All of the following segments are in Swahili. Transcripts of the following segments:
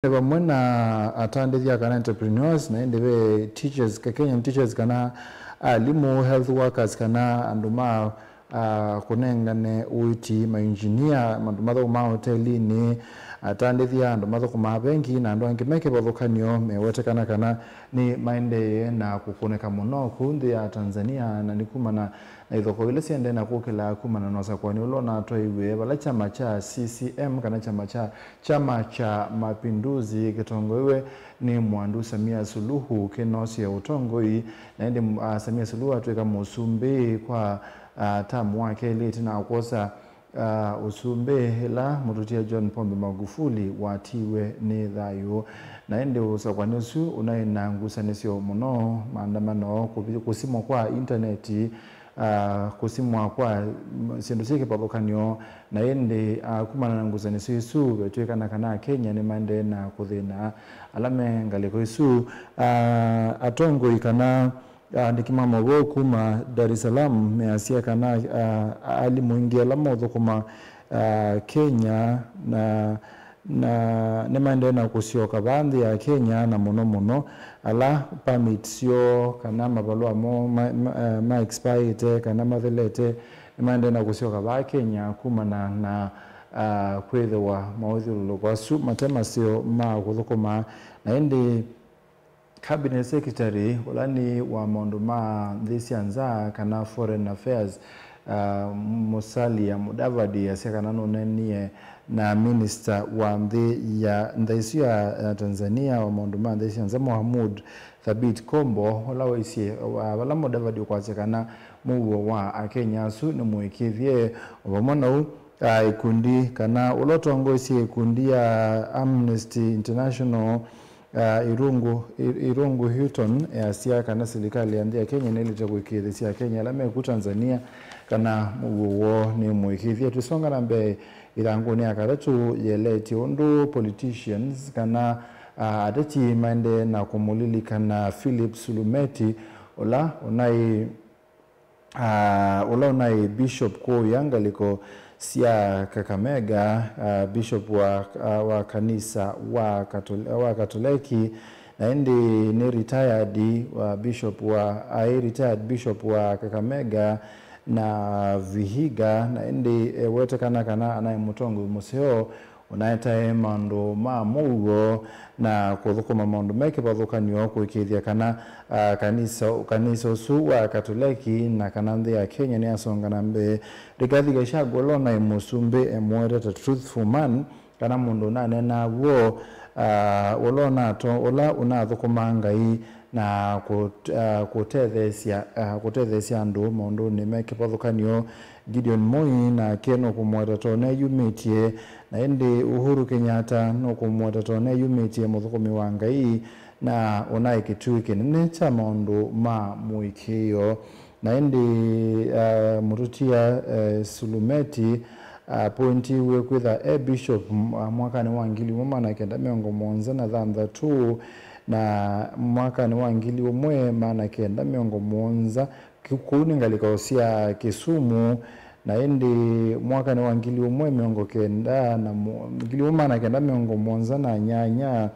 Bamwe na atandithia kana entrepreneurs na indebe teachers Kenyan teachers kana alimu health workers kana anduma kunengane uiti ma engineer mandumatho ma hoteli ni atandithia andumatho kuma benki na andu angimeke bathukanio mewetekana kana ni maende na kukoneka muno kundi ya Tanzania na nikumana na ithoko ile siende na kukila kumana nosa kwani ulona toiwe bala chama cha CCM kana chama cha mapinduzi kitongoiwe ni Mwandu Samia Suluhu kenosi ya utongoi na ende Samia Suluhu atweka musumbi kwa tamu wake leti na akosa usumbe la mututia John Pombe Magufuli watiwe ni thayo na ende usakwanusu unaina ngusanisio muno maandamano kusimwa kwa interneti kusimwa kwa sindu sike pabokanio na ende kumana na ngusanisio isu betwekana kana Kenya ni mande na kuthina alame ngaliko isu atongo ikana ndikima mawo kuma Dar es Salaam measia kana ali muingia la modho kuma Kenya na nemande na kusioka bandi ya Kenya na mono ala permits yo kana mabalua mo ma expired kana mathelete nemande na kusioka ba Kenya kuma na kwethiwa mawithilo kwa su matema sio ma kuthukuma na ende Cabinet Secretary ulani wa monduma thisianza kana Foreign Affairs Musalia Mudavadi asekana nonenie na Minister wa ndhaisi ya Tanzania wa monduma thisianza Mohamud Thabit Kombo wala Mudavadi kwa sekana muwo wa Kenya su ni muikithie wamona ikundi kana ulotongo isi ikundi ya Amnesty International Irungu Hilton ya siya kana serikali ya Kenya nilita kuikithia ya Kenya lame ku Tanzania kana muwo ni muikithia tusonga nambe irangu ni akaratu yeleti ondo politicians kana adati mande na kumulili kana Philip Sulumeti ola unai Bishop ko yangaliko sia Kakamega bishop wa kanisa wa Katoliki na indi ni retired bishop wa Kakamega na Vihiga na indi wete kana anaye mutongo museo unaita mando mugo na kuthukuma maundu meke bathukanio kuikithia kana kanisa su wa Katoliki na kana nthi ya Kenya ni asonga nambe Rigathi Gachagua na musumbe emwere ta truthful man kana mundu nane na wo ulona to ola unathukuma ngai na kutethesia andu maundu ni meke bathukanio Gideon Moi na keno kumwata tone yumitie na ende Uhuru Kenyatta no kumwata tone yumitie muthukumi wa ngai na onai kitui kinene cha maundu ma muikio na ende murutia Sulumeti pointi we kwitha bishop mwaka ni wangili na kenda miongo monza na thantha tu na mwaka ni wangili umwe maana kenda miongo monza kukuni ngaliko sia Kisumu na indi mwaka ni wangili umwe miongo kenda na ngili umwe na kenda miongo monza na nyanya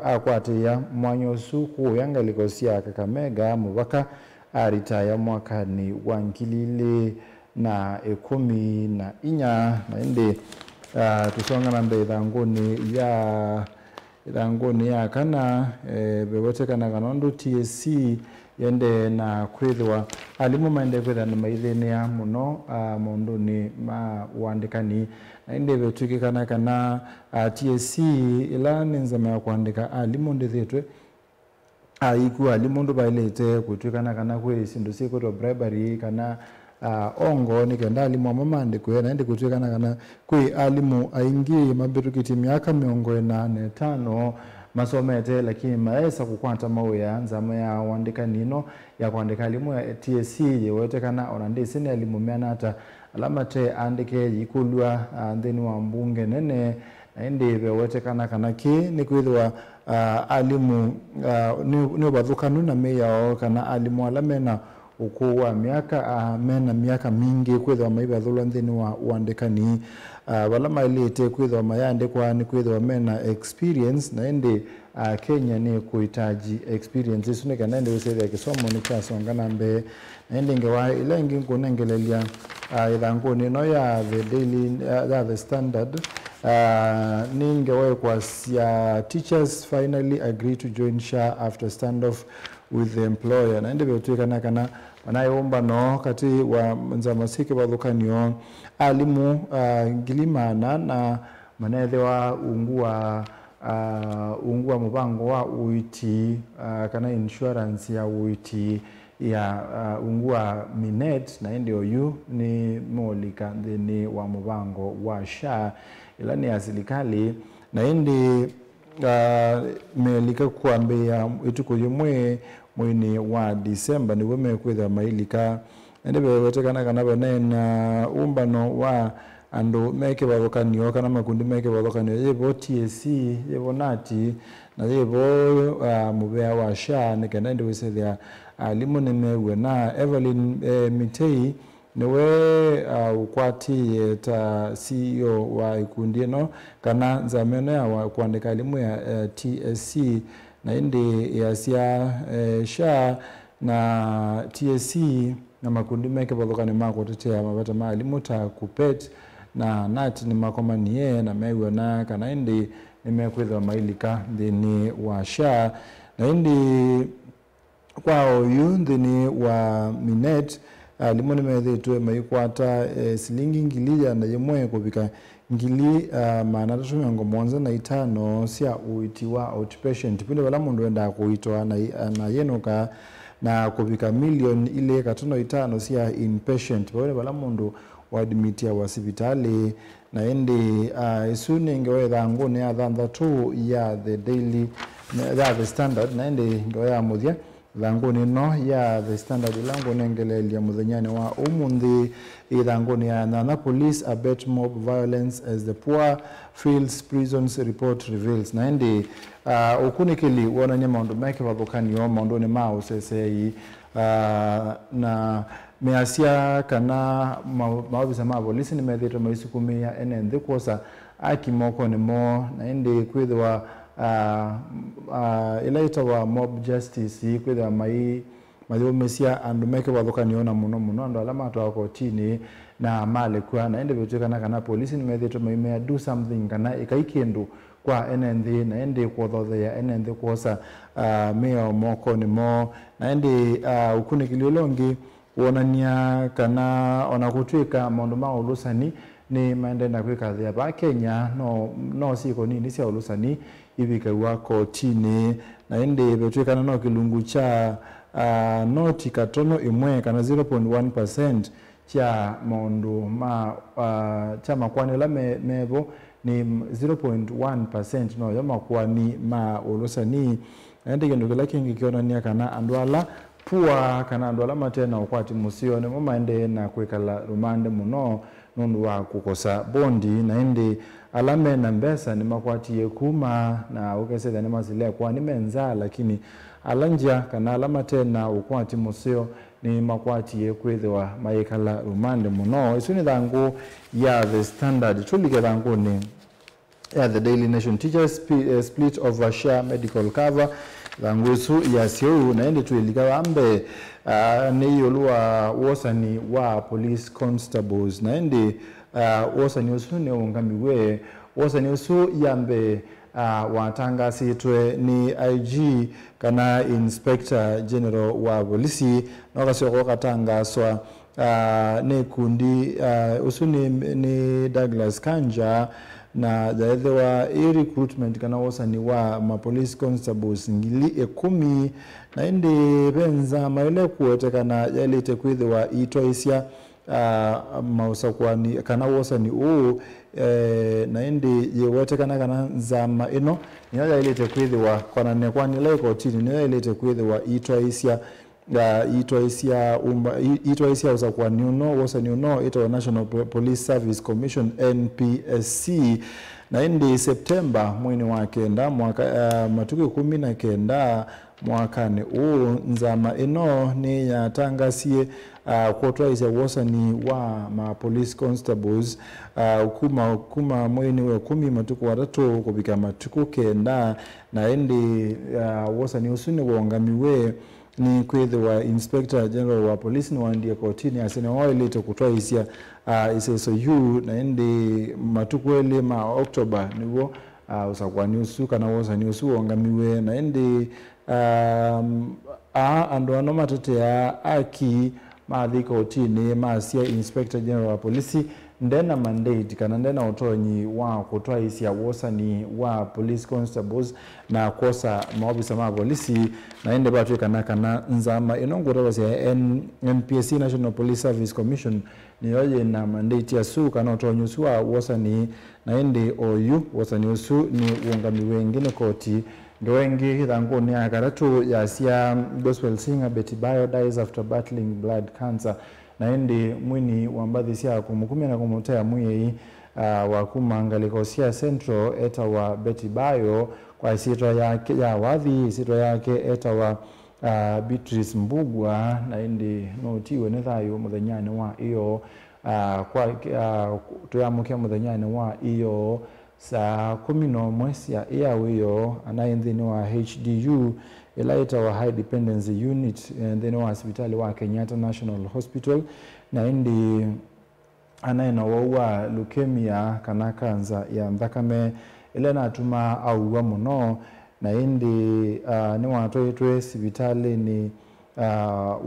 akwatia mwanyosu kuyangaliko sia Kakamega mubaka aritaya mwaka ni wangilile na 14 na indi tusonga nambe idhangoni ya kana bewote kana kanondo TSC yende na kwithwa alimu maende kwitha ni maithini ya muno mundu ni wandikani na indi betuki kana TSC ila ninzama ya kuandika alimu ndithitwe aiku alimu ndo bailete kutukana kana kwe sindu siko to bribery kana ongo nikenda alimu amamande kwe na indi kutukana kana kwe alimu aingi mabitukiti miaka 85 masomete lakini maesa kukwata mawe nzama ya wandika nino ya kuandika alimu ya TSC yewote kana onandisi ni alimu meanata alamate andike yikulwa ndeni wa mbunge nene na indi bewote kana ki ni kwithwa alimu ni bathukanu na meya kana alimu alamena ukuwa miaka mena miaka mingi kwithwa maiba thulwa nthini wa uandikani wala mailite kwithwa mayandikwa ni kwithwa mena experience na indi Kenya ni kuhitaji experience isu nikana indi wisethia kisomo ni kyasonga na mbe na indi ngewa ila ingi nkunengelelia ithanguni no ya the daily the standard ningewe kwa sia teachers finally agree to join SHA after standoff with the employer na indi betuikana kana wanayomba no kati wa nzamasike bathukanio alimu ngilimana na manethe wa ungua mubango wa uiti kana insurance ya uiti ya ungua Minet na indi oyu ni molika thini wa mubango wa SHA ila ni ya serikali na indi melika kuambia ituko yumwe mwini wa Disemba ni weme kwitha mailika ende bewetekana kana banena umbano wa ando meke bathukaniyo kana makundi meke bathukaniyo yebo TSC yebo nati na yebo mubea wa SHA nikenda ndi wisethia alimu nimewe na Evelyn Mitei niwe ukwati ta CEO wa ikundi no kana nzameno ya kuandika alimu ya TSC na indi ya sia SHA na TSC na makundi meke bathukani mako tetea mabata maalimu ta kupet na nati ni makoma niye na mewe na kana indi nimekwithwa mailika thini wa SHA na indi kwa oyu thini wa Minet alimu nimethitwe maikwata silingi ngili na yemwe kubika ngili maana tumengo mwanza na itano sia uiti wa outpatient pinde wala mundu enda kuitwa na yenoka na kubika milioni ile katono itano sia inpatient wala mundu wa admit ya hospitali na indi isuni ngewe thanguni ya thantha tu ya the daily the standard na indi ngewe ya muthia thanguni no ya the standard lango nengelelia muthenyane wa umundi ithanguni ya Nana police abet mob violence as the poor fields prisons report reveals na indi ukunikili wona nyama ndo meke bathukaniyo maundu ni mao sesei na measia kana maobisa ma polisi ni methito maisukumia enenthi kosa akimoko ni mo na indi kwithwa ilaita wa mob justice kwithwa mathomesia andu meke bathukanio na muno andu ala matwa kotini na male kwa na indi bitukana kana polisi ni methito maimea do something kana ikaikindu kwa enenthi na indi kwothothea enenthi kosa meo moko ni mo na indi ukunikilio longi wonania kana ona kutwika maundu ma ulusani ni maendenda kwikathia ba Kenya no siko nini sia ulusani ibika wa kotini na indi betwikana no kilungu cha noti katono imwe kana 0.1% cha maundu ma cha makwani la mebo ni 0.1% no yama kwani ma ulusani indi kindu kila kingi kionania kana andwala pua kana andu ala matena ukwati musio ne mumaende na kwekala rumande muno nundu wa kukosa bondi na indi alame na mbesa ni makwati yekuma na ukeseda ni mazile kwa ni menza lakini alanja kana alama tena ukwati musio ni makwati yekwethwa mayekala rumande muno isuni thangu ya the standard tulike thangu ni ya the Daily Nation teachers split over SHA medical cover thangusu ya siu na indi tuilika wambe ni yoluwa wosani wa police constables na indi wosani usu ni ungamiwe wosani usu yambe watanga sitwe ni IG kana Inspector General wa polisi na wakasio katanga swa ni kundi usu ni Douglas Kanja na zaidhe wa recruitment kana wosani wa ma police constables ngili 10 na indi benza maile kuotekana yalite kwithwa itwaisia mausakwani kana wosani na indi yewetekana kana nzama ino niyo yalite kwithwa kona nekwani leko tini niyo yalite kwithwa itwaisia itwaisia usakwani uno wosani uno ito National Police Service Commission NPSC na indi Septemba mwini wa kenda mwaka matuki 19 mwakani nzama ino ni yatangasie kutwaisa wosani wa ma police constables kuma mwini wa 10 matuku 3 kubika matuku kenda na indi wosani usuni wongamiwe ni kwethwa Inspector General wa Police ni waandie kotini asene wailete kutwaisia SSU na indi matuku ele ma October niwo usakwani usu kana wosani usu wongamiwe na indi ando anomatetea aki maadhiko kotini maasia Inspector General wa Polisi ndena mandate kana ndena utonyi wa kutwaisia wosani wa police constables na kosa maofisa ma polisi na ende batu kana nzama inongora wasi NPSC National Police Service Commission ni yoje na mandate ya su kana utonyi usu wa wosani na ende OU wosani usu ni uongami wengine koti wengi thangu ni akaratu ya sia gospel singer Betty Bayo dies after battling blood cancer na indi mwini wambathi sia kumukumia na kumutea mwiyei wa kumangaliko sia Central eta wa Betty Bayo kwa isitwa yake ya wadhi isitwa yake eta wa Beatrice Mbugwa na indi notiwe nethayo muthenyani wa iyo kwa tuyamukia muthenyani wa iyo saa 11 cia iyo anayenthini wa HDU ilaita wa High Dependency Unit then wa hospitali wa Kenyatta National Hospital na indi anaina wa leukemia kana kanza ya thakame ile natuma au wa muno na indi ni watoitwe hospitali ni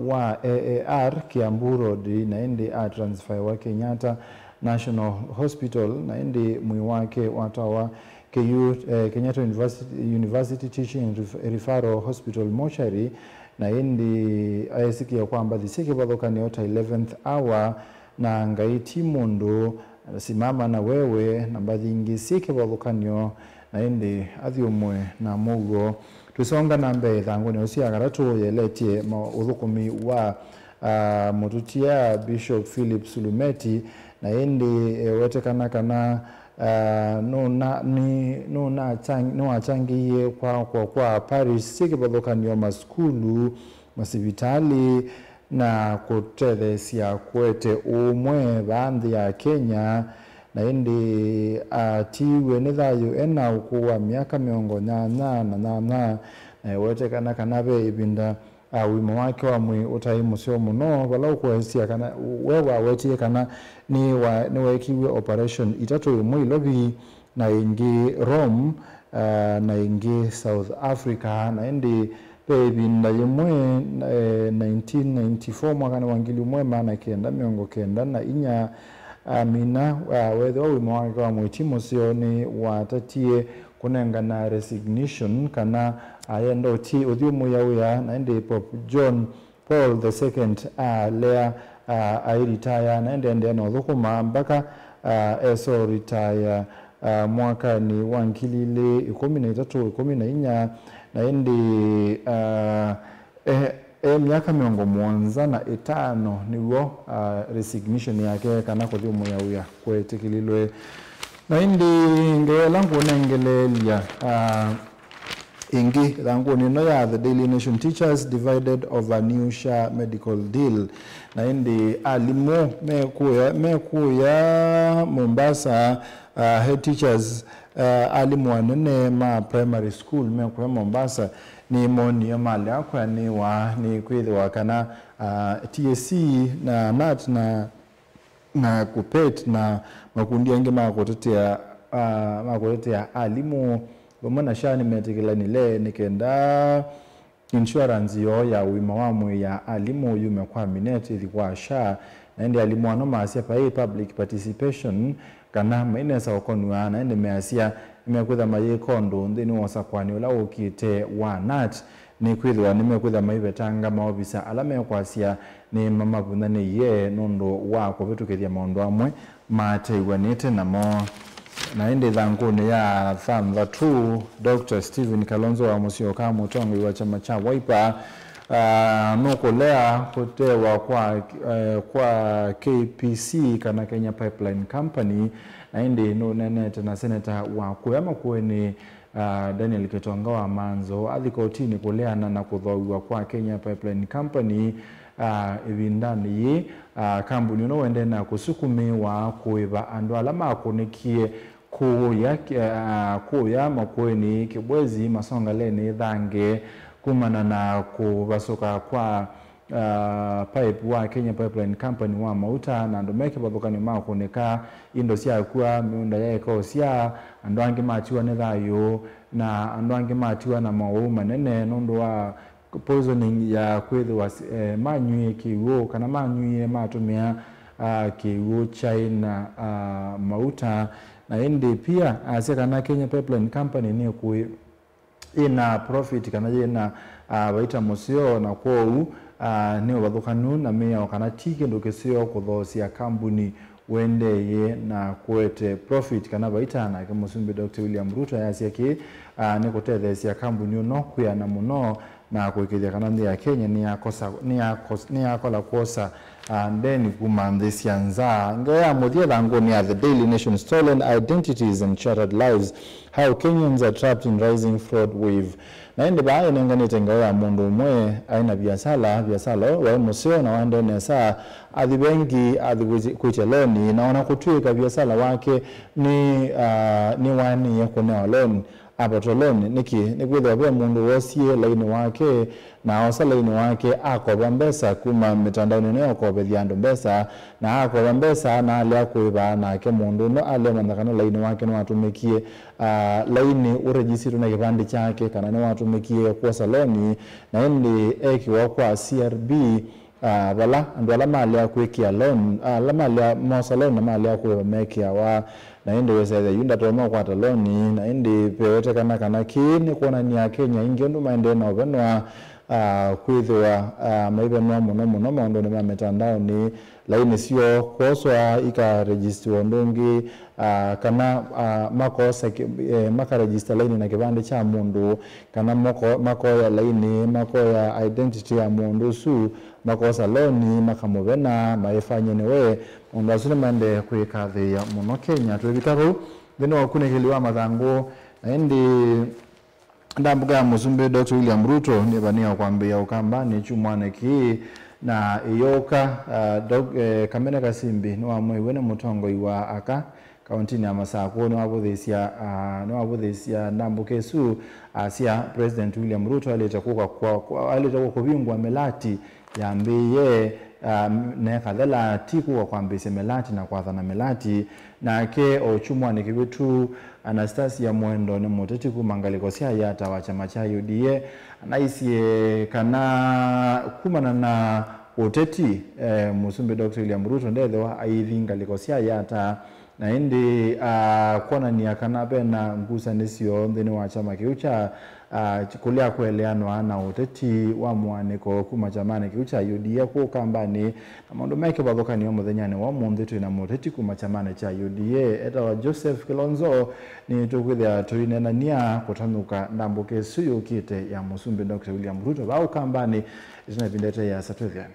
wa AAR Kiambu Road na indi transfer wa Kenyatta National Hospital na indi mwi wake watawa Kenyatta University Teaching and Referral Hospital mortuary na indi ayesikia kwamba dhisiki badhokani ota 11th hour na ngaiti mundu simama na wewe na badhingi sike badhokanyo na indi athiumwe na mugo tusonga na mbe thangu ni usia garatu yeletie uthukumi wa mututia Bishop Philip Sulumeti na indi wetekana no achangiye kwa Paris sike badhokanyo maskulu masibitali na kutethesia kwete umwe bandhi ya Kenya na indi tiwe nithayo ena ukuwa miaka miongo na wetekana kanabe ibinda wimo wake wa mwi utaimu sio muno wala kuwesia kana wewa wetie kana ni wekiwe operation itatu mwi lobby na ingi Rome na ingi South Africa na indi ibinda yimwe 1994 mwakani wangili mwema na kenda miongo kenda na inya amina wetho wimo wake wa mwi timu sio ni watatie kunenga na resignation kana ayendo ti udhiumu ya na ndi Pope John Paul II lea retire na ndi no thukuma mpaka eso retire mwaka ni wangilile 13 na ndi miaka miongo mwanza na 5 niwo resignation yake kana kudhiumu ya kwetikililwe na indi ngelangu nengelelia ingi langu nino ya the Daily Nation teachers divided over new SHA medical deal na indi alimu mekuya Mombasa head teachers alimu wanene ma primary school mekuya Mombasa ni moni ya mali akwa ni kwezi wakana TSC na NAT na kupet na makundi yange makotetea alimu bomana shani metikila nile nikenda insurance yo ya wima wamwe ya alimu yume kwa minute ilikuwa SHA na ndi alimu anoma asia pa public participation kana mainesa okonwa na ndi measia imekuza maye kondo ndini wasakwani ola ukite wa NAT ni kwithwa nimekwitha maibetanga maobisa alame kwasia ni mama bunane ye nondo wako betukethia maondo amwe mateigwanite namo na indi thanguni ya Thamba 2 Dr. Stephen Kalonzo wa Musyoka Mutongo wa chama cha Wiper nukulea kutewa kwa KPC kana Kenya Pipeline Company na indi nunenete na seneta wa kuyama kuweni Daniel Ketonga wa Manzo athikotini kuleana na kuthoiwa kwa Kenya Pipeline Company ibindani ye kambuni no wende na kusukumiwa kuiba andu ala makunikie kuya makweni kibwezi masonga leni thange kumana na kubasoka kwa pipe wa Kenya Pipeline Company wa mauta na andu meke bathukani makuneka indo cia kwa miunda ya ekosia andu angi matiwa ne thayo na andu angi matiwa na mawu manene nundu wa poisoning ya kwithwa manyui kiwo kana manyui matumia kiwo China mauta na indi pia kana Kenya Pipeline Company ni ku ina profit kana ina baita musio na kwou ni wathukanu na meya kana tike ndukesio kuthosia kambuni wende ye na kwete profit kana baita na ke Musumbi Dr. William Ruto yasiaki ni kutethesia kambuni no kuyana muno na kuikithia kana ndi ya Kenya ni akola kosa ndeni kumandhisia nza ngaya muthia thangoni ya The Daily Nation. Stolen identities and shattered lives, how Kenyans are trapped in rising fraud wave. Na indi bae nenganite ngaya mundu umwe aina biasala wa museo na wande nesa adhibengi adhikuicheloni na wanakutwika biasala wake ni wani ya kunewa loan apotoloni ni kwithwa kwa mundu wosie laini wake na osa laini wake akoba mbesa kuma mitandao nene okobethia andu mbesa na akoba mbesa na alia kuiba na ke mundu no alia mandakano laini wake no atumikie laini uregister na kibandi chake kana no atumikie kwa saloni na ndi ekiwa kwa CRB bala andu ala mali ya kuikia loan ala mali ya mosaloni na mali ya kuiba mekia wa na indi weseza yunda toma kwa taloni na indi pewete kana kini kuona ni ya Kenya ingi ndu maende na ovenwa kwithwa maibenwa muno maondo ni mitandao ni laini sio koswa ika register ndungi kana makosa maka register laini na kibande cha mundu kana makoya laini makoya identity ya mundu su makosa loni makamuvena maifanye niwe ondasune mande kuikathi ya muno Kenya twibitaro thino wakunekeliwa mathango na indi ndambuga ya Musumbi Dr. William Ruto ni bania kwambia ukambani chumwane ki na iyoka Kamene Kasimbi no amwe wene mutongo iwa aka kauntini ya Masako no abuthisia ndambuke su asia President William Ruto alitakuwa kubingwa melati yambiye ne kadhala tiku wa kwambise melati na kwathana melati na ke ochumwane kibitu Anastasia Mwendo ni muteti kumangaliko sia yata wa chama cha UDA anaisie kana kumana na uteti Musumbi Dr. William Ruto ndethe aithinga likosia yata na indi kona ni akana pena ngusa nisio ndeni wa chama kiucha kulia kueleanwa na uteti wa mwaniko kuma chamane kiucha UDA ku kambani na maundu meke bathukani wa muthenyane wa munditu na muteti kuma chamane cha UDA eta wa Joseph Kilonzo ni tukwithia tuinenania kutanuka ndambuke suyu kite ya Musumbi Dr. William Ruto au kambani itinavindete ya satuthiani.